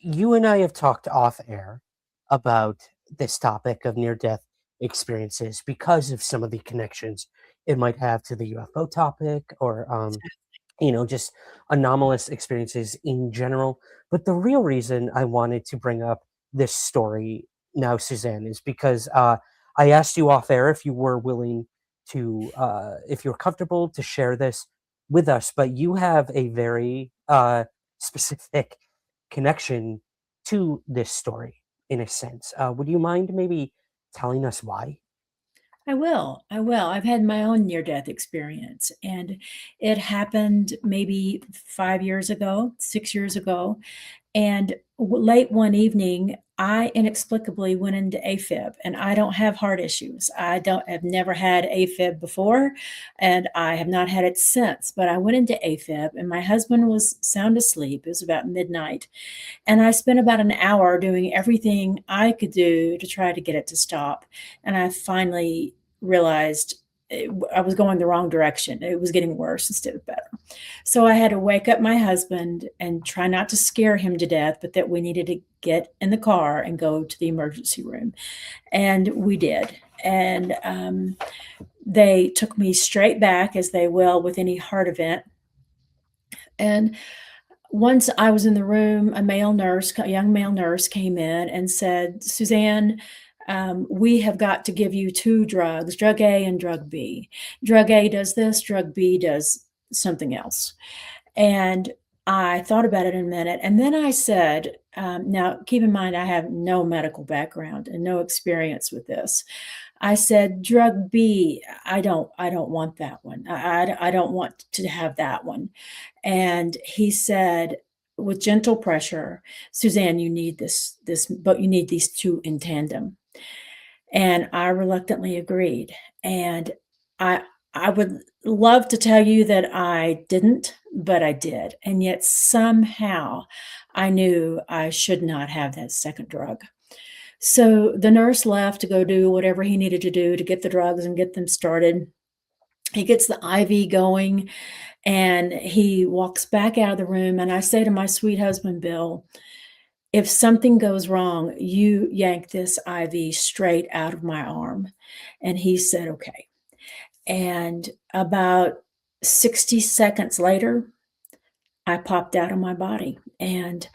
you and I have talked off air about this topic of near death experiences because of some of the connections it might have to the UFO topic or just anomalous experiences in general. But the real reason I wanted to bring up this story now, Suzanne, is because I asked you off air if you were willing to, if you're comfortable to share this with us, but you have a very specific connection to this story in a sense. Would you mind maybe telling us why? I will. I will. I've had my own near death experience, and it happened maybe 5 years ago, 6 years ago. And late one evening, I inexplicably went into AFib, and I don't have heart issues. I don't have never had AFib before, and I have not had it since. But I went into AFib, and my husband was sound asleep. It was about midnight, and I spent about an hour doing everything I could do to try to get it to stop. And I finally realized I was going the wrong direction. It was getting worse instead of better. So I had to wake up my husband and try not to scare him to death, but that we needed to get in the car and go to the emergency room. And we did. And they took me straight back, as they will with any heart event. And once I was in the room, a young male nurse came in and said, Suzanne, we have got to give you two drugs, drug A and drug B. Drug A does this, drug B does something else. And I thought about it in a minute. And then I said, now keep in mind, I have no medical background and no experience with this. I said, drug B, I don't want that one. I don't want to have that one. And he said, with gentle pressure, Suzanne, you need this, but you need these two in tandem. And I reluctantly agreed. And I, I would love to tell you that I didn't, but I did. And yet somehow I knew I should not have that second drug. So the nurse left to go do whatever he needed to do to get the drugs and get them started. He gets the IV going and he walks back out of the room. And I say to my sweet husband, Bill, if something goes wrong, you yank this IV straight out of my arm. And he said, okay. And about 60 seconds later, I popped out of my body. And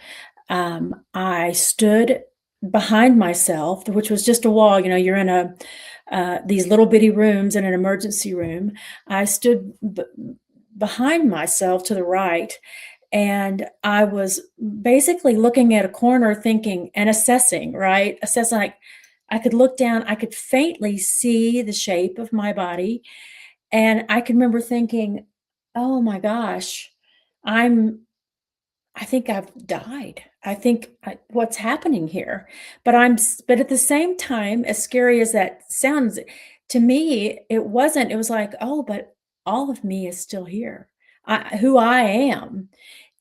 I stood behind myself, which was just a wall. You're in these little bitty rooms in an emergency room. I stood behind myself to the right, and I was basically looking at a corner, thinking and assessing, right? Assessing, like I could look down, I could faintly see the shape of my body, and I can remember thinking, "Oh my gosh, I'm I think I've died. What's happening here?" But at the same time, as scary as that sounds, to me, it wasn't. It was like, "Oh, but all of me is still here. Who I am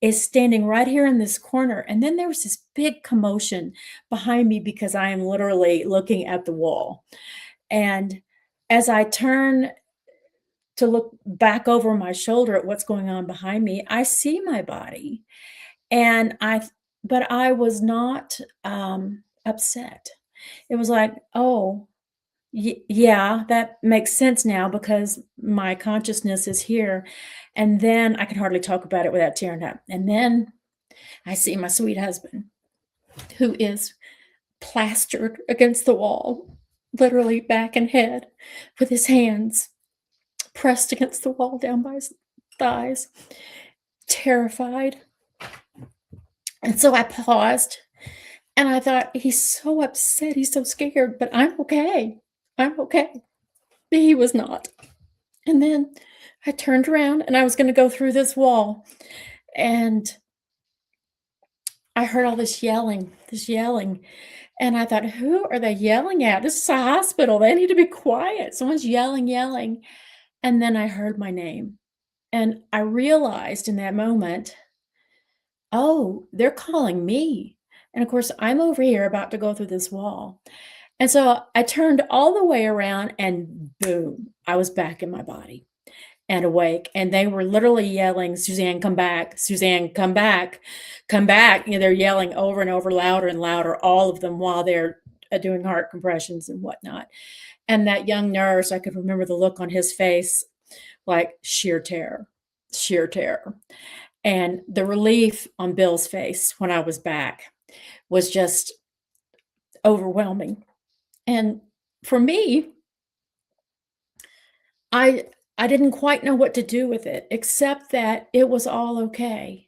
is standing right here in this corner." And then there was this big commotion behind me because I am literally looking at the wall. And as I turn to look back over my shoulder at what's going on behind me, I see my body. And but I was not, upset. It was like, "Oh, yeah, that makes sense now because my consciousness is here." And then I can hardly talk about it without tearing up. And then I see my sweet husband, who is plastered against the wall, literally back and head, with his hands pressed against the wall down by his thighs, terrified. And so I paused and I thought, he's so upset, he's so scared, but I'm okay. I'm okay. But he was not. And then I turned around and I was going to go through this wall. And I heard all this yelling, this yelling. And I thought, who are they yelling at? This is a hospital. They need to be quiet. Someone's yelling, yelling. And then I heard my name. And I realized in that moment, oh, they're calling me. And of course, I'm over here about to go through this wall. And so I turned all the way around and boom, I was back in my body. and awake, and they were literally yelling, "Suzanne, come back. Suzanne, come back. Come back." You know, they're yelling over and over, louder and louder, all of them while they're doing heart compressions and whatnot. And that young nurse, I could remember the look on his face, like sheer terror, sheer terror. And the relief on Bill's face when I was back was just overwhelming. And for me, I I didn't quite know what to do with it, except that it was all okay.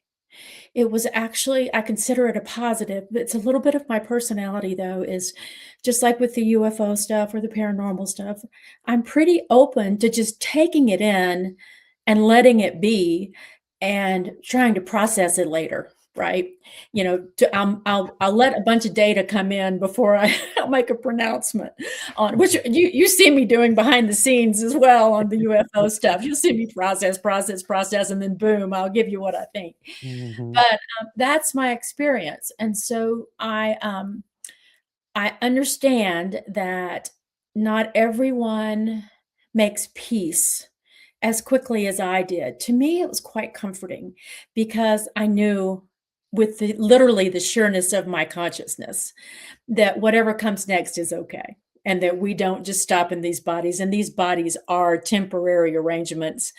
It was actually I consider it a positive. It's a little bit of my personality, though, is just like with the UFO stuff or the paranormal stuff, I'm pretty open to just taking it in and letting it be and trying to process it later, right? You know, I'll let a bunch of data come in before I I'll make a pronouncement on which Mhm. you see me doing behind the scenes as well on the UFO stuff. You'll see me process, process, process, and then boom, I'll give you what I think. Mhm. But, that's my experience, and so I understand that not everyone makes peace as quickly as I did. To me, it was quite comforting because I knew with the literally the sureness of my consciousness that whatever comes next is okay, and that we don't just stop in these bodies, and these bodies are temporary arrangements,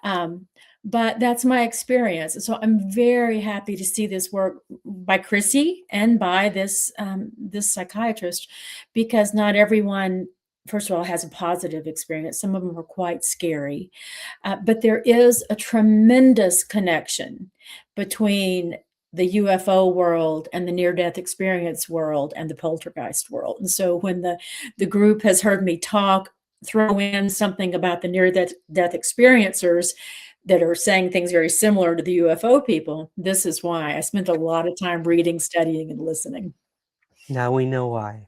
um, but that's my experience. So I'm very happy to see this work by Chrissy and by this psychiatrist, because not everyone, first of all, has a positive experience. Some of them are quite scary, but there is a tremendous connection between the UFO world and the near-death experience world and the poltergeist world. And so when the group has heard me talk, throw in something about the near-death experiencers that are saying things very similar to the UFO people, this is why. I spent a lot of time reading, studying, and listening. Now we know why.